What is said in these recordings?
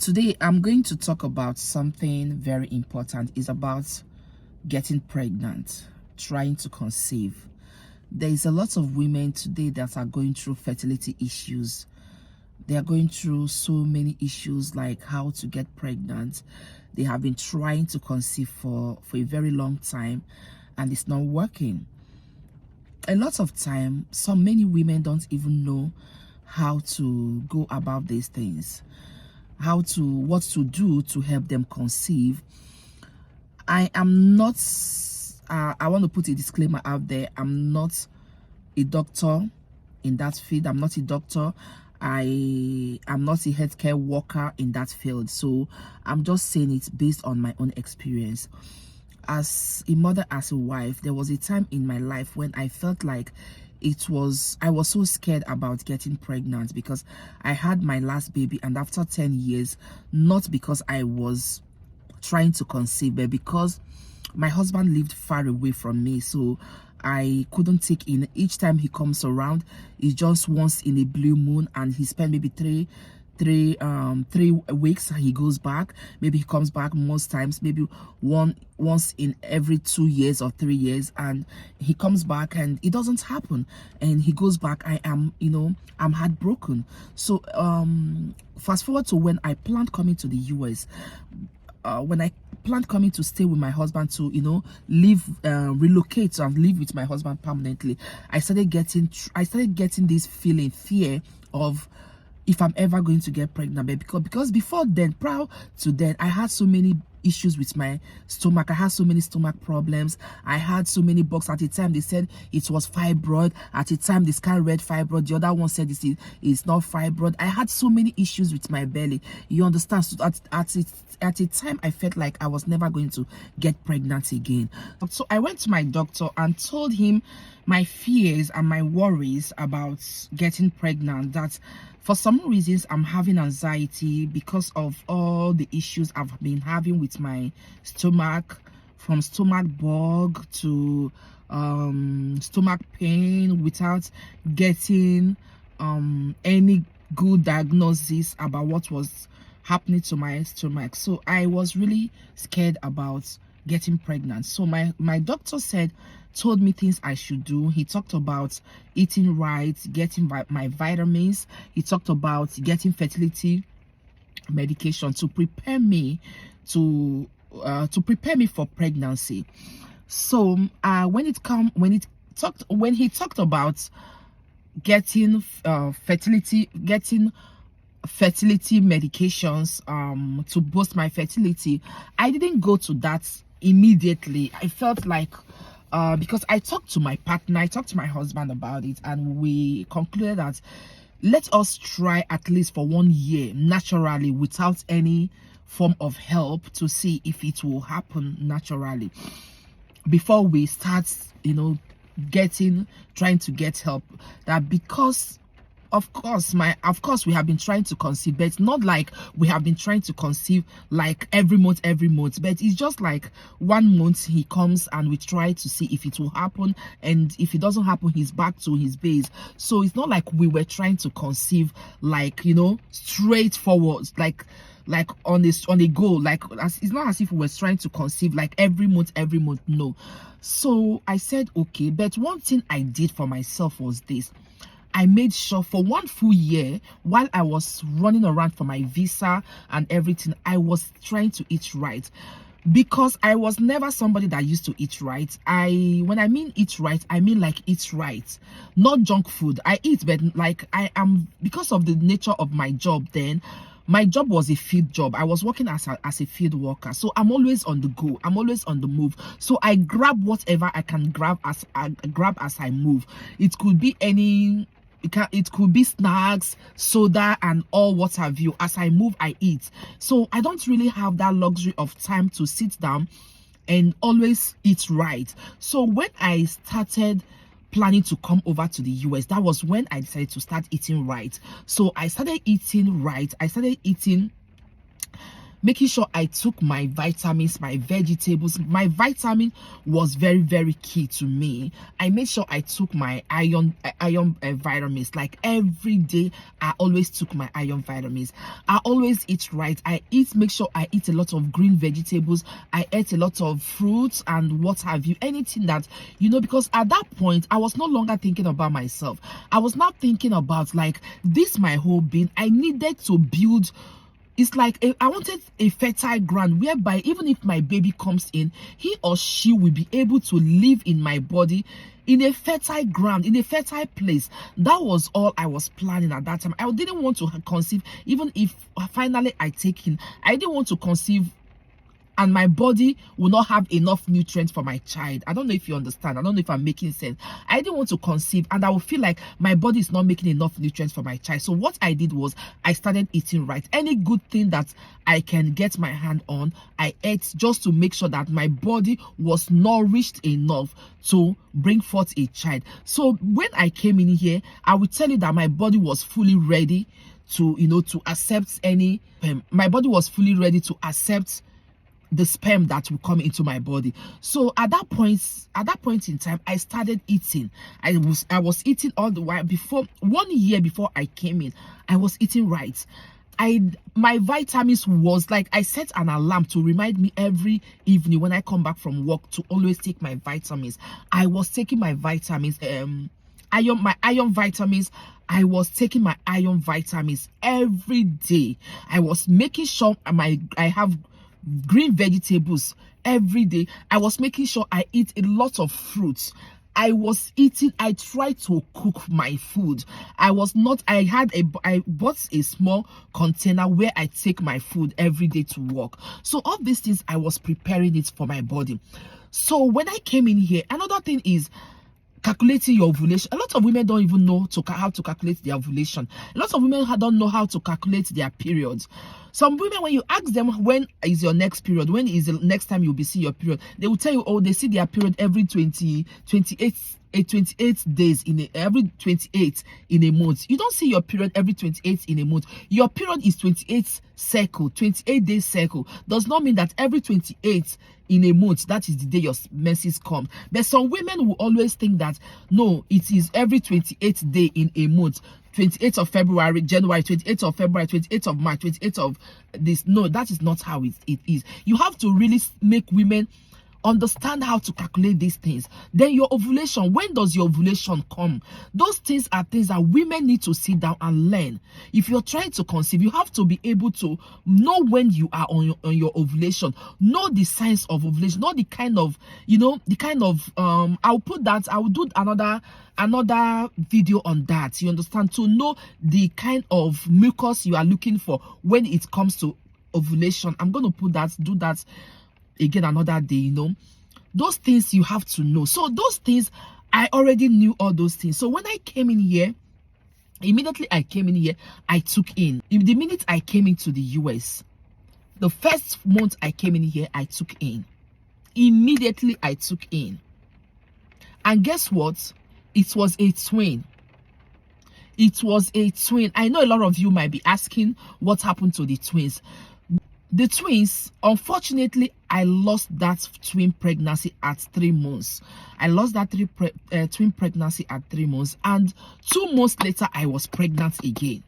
Today, I'm going to talk about something very important. It's about getting pregnant, trying to conceive. There is a lot of women today that are going through fertility issues. They are going through so many issues like how to get pregnant. They have been trying to conceive for a very long time and it's not working. A lot of time, many women don't even know how to go about these things, what to do to help them conceive. I am not I want to put a disclaimer out there. I'm not a doctor in that field. I'm not a doctor. I am not a healthcare worker in that field, so I'm just saying it based on my own experience. As a mother, as a wife, there was a time in my life when I felt like I was so scared about getting pregnant because I had my last baby, and after 10 years, not because I was trying to conceive, but because my husband lived far away from me, so I couldn't take in. Each time he comes around, it's just once in a blue moon, and he spent maybe three weeks, he goes back. Maybe he comes back most times, maybe once in every 2 years or 3 years, and he comes back and it doesn't happen, and he goes back. I'm heartbroken. So fast forward to when I planned coming to the US. When I planned coming to stay with my husband, to relocate and live with my husband permanently, I started getting this fear of if I'm ever going to get pregnant. Because before then, prior to then, I had so many issues with my stomach. I had so many stomach problems. I had so many bugs. At the time they said it was fibroid. At the time the scan read fibroid. The other one said it's not fibroid. I had so many issues with my belly. You understand? So at a time I felt like I was never going to get pregnant again. So I went to my doctor and told him my fears and my worries about getting pregnant, that for some reasons I'm having anxiety because of all the issues I've been having with my stomach, from stomach bug to stomach pain, without getting any good diagnosis about what was happening to my stomach. So I was really scared about getting pregnant. So my doctor told me things I should do. He talked about eating right, getting my vitamins. He talked about getting fertility medication to prepare me for pregnancy. So when he talked about getting fertility medications to boost my fertility, I didn't go to that immediately. I felt like because I talked to my partner, I talked to my husband about it, and we concluded that let us try at least for 1 year naturally without any form of help to see if it will happen naturally before we start trying to get help. That because of course we have been trying to conceive, but it's not like we have been trying to conceive like every month, but it's just like 1 month he comes and we try to see if it will happen, and if it doesn't happen, he's back to his base. So it's not like we were trying to conceive like straightforward, like on a goal, it's not as if we were trying to conceive like every month, no. So I said okay, but one thing I did for myself was this: I made sure for 1 full year, while I was running around for my visa and everything, I was trying to eat right. Because I was never somebody that used to eat right. When I mean eat right, I mean like eat right, not junk food. I eat, but like I am, because of the nature of my job then. My job was a field job. I was working as a field worker, so I'm always on the go. I'm always on the move. So I grab whatever I can grab as I move. It could be it could be snacks, soda, and all what have you. As I move, I eat. So I don't really have that luxury of time to sit down and always eat right. So when I started planning to come over to the US, that was when I decided to start eating right. So I started eating right. I started eating making sure I took my vitamins, my vegetables. My vitamin was very, very key to me. I made sure I took my iron vitamins. Like every day, I always took my iron vitamins. I always eat right. Make sure I eat a lot of green vegetables. I ate a lot of fruits and what have you. Anything that, because at that point, I was no longer thinking about myself. I was not thinking about like this, my whole being. I needed to build. It's like I wanted a fertile ground whereby even if my baby comes in, he or she will be able to live in my body in a fertile ground, in a fertile place. That was all I was planning at that time. I didn't want to conceive, even if finally I take in. I didn't want to conceive and my body will not have enough nutrients for my child. I don't know if you understand. I don't know if I'm making sense. I didn't want to conceive and I will feel like my body is not making enough nutrients for my child. So what I did was I started eating right. Any good thing that I can get my hand on, I ate just to make sure that my body was nourished enough to bring forth a child. So when I came in here, I will tell you that my body was fully ready to, to accept any, my body was fully ready to accept the sperm that will come into my body. So at that point in time, I started eating. I was eating all the while. Before 1 year before I came in, I was eating right. My vitamins was like, I set an alarm to remind me every evening when I come back from work to always take my vitamins. I was taking my vitamins, my iron vitamins. I was taking my iron vitamins every day. I was making sure I have green vegetables every day. I was making sure I eat a lot of fruits. I tried to cook my food. I bought a small container where I take my food every day to work. So all these things, I was preparing it for my body. So when I came in here, another thing is calculating your ovulation. A lot of women don't even know how to calculate their ovulation. A lot of women don't know how to calculate their periods. Some women, when you ask them when is your next period, when is the next time you'll be seeing your period, they will tell you, oh, they see their period every 28 days every 28 in a month. You don't see your period every 28 in a month. Your period is 28 days cycle. Does not mean that every 28 in a month, that is the day your menses come. But some women will always think that no, it is every 28th day in a month. 28th of February, January, 28th of February, 28th of March, 28th of this. No, that is not how it is. You have to really make women understand how to calculate these things. Then your ovulation, when does your ovulation come? Those things are things that women need to sit down and learn. If you're trying to conceive, you have to be able to know when you are on your ovulation, know the signs of ovulation, know the kind of I will do another video on that. You understand? To know the kind of mucus you are looking for when it comes to ovulation. I'm going to do that again another day. Those things you have to know. So those things, I already knew all those things. So when I came in here, immediately I came in here, I took in. The minute I came into the US, the first month I came in here, I took in. Immediately I took in. And guess what? It was a twin. It was a twin. I know a lot of you might be asking what happened to the twins. The twins, unfortunately, I lost that twin pregnancy at 3 months. I lost that twin pregnancy at 3 months. And 2 months later, I was pregnant again.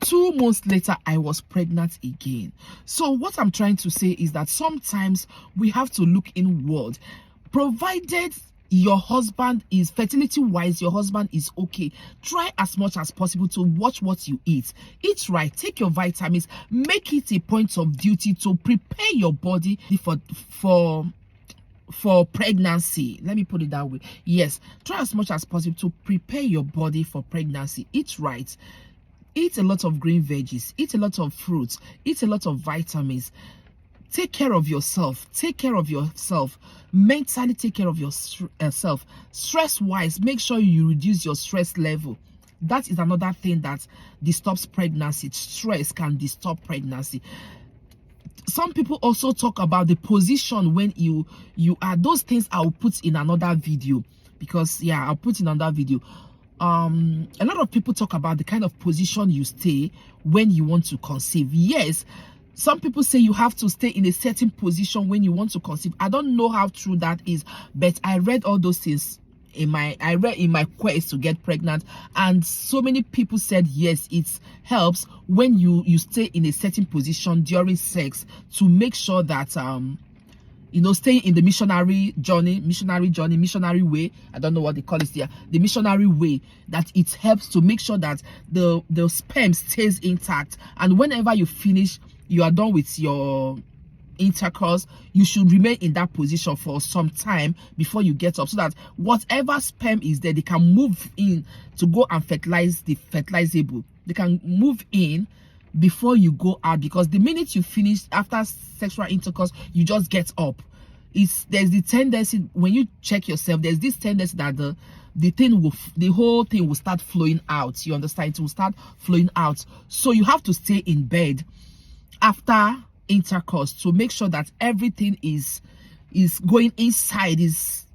2 months later, I was pregnant again. So what I'm trying to say is that sometimes we have to look inward. Provided your husband is fertility wise, your husband is okay, try as much as possible to watch what you eat. Eat right, take your vitamins, make it a point of duty to prepare your body for pregnancy. Let me put it that way. Yes, try as much as possible to prepare your body for pregnancy. Eat right, eat a lot of green veggies, eat a lot of fruits, eat a lot of vitamins. Take care of yourself. Take care of yourself. Mentally take care of yourself. Stress-wise, make sure you reduce your stress level. That is another thing that disturbs pregnancy. Stress can disturb pregnancy. Some people also talk about the position when you are. Those things I'll put in another video, because I'll put in another video. A lot of people talk about the kind of position you stay when you want to conceive. Yes, Some people say you have to stay in a certain position when you want to conceive. I don't know how true that is, but I read all those things in my quest to get pregnant, and so many people said yes, it helps when you stay in a certain position during sex to make sure that you know, staying in the missionary way, I don't know what they call it there, the missionary way, that it helps to make sure that the sperm stays intact, and whenever you finish, you are done with your intercourse, you should remain in that position for some time before you get up, so that whatever sperm is there, they can move in to go and fertilize the fertilizable. They can move in before you go out, because the minute you finish after sexual intercourse, you just get up. There's the tendency, when you check yourself, there's this tendency that the whole thing will start flowing out. You understand? It will start flowing out. So you have to stay in bed after intercourse to make sure that everything is going inside, is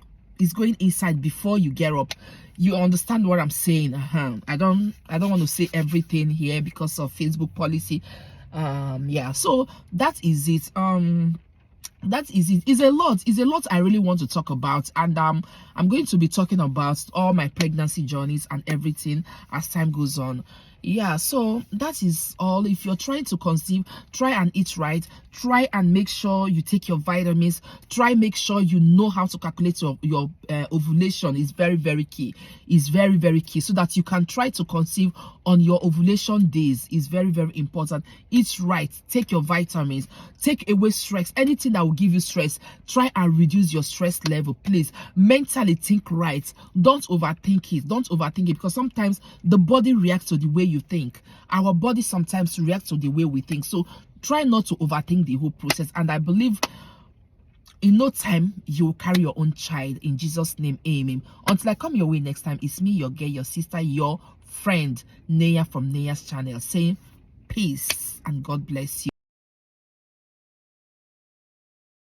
going inside before you get up. You understand what I'm saying? I don't want to say everything here because of Facebook policy. Yeah, so that is it. That is it. It's a lot I really want to talk about, and I'm going to be talking about all my pregnancy journeys and everything as time goes on. Yeah, so that is all. If you're trying to conceive, try and eat right, try and make sure you take your vitamins, make sure you know how to calculate your ovulation. Is very, very key. Is very, very key, so that you can try to conceive on your ovulation days. Is very, very important. Eat right, take your vitamins, take away stress, anything that will give you stress. Try and reduce your stress level, please. Mentally think right, don't overthink it, because sometimes the body reacts to the way you think. Our body sometimes reacts to the way we think, so try not to overthink the whole process, and I believe in no time you will carry your own child, in Jesus' name, amen. Until I come your way next time, it's me, your girl, your sister, your friend Naya from Naya's channel, saying peace and God bless you.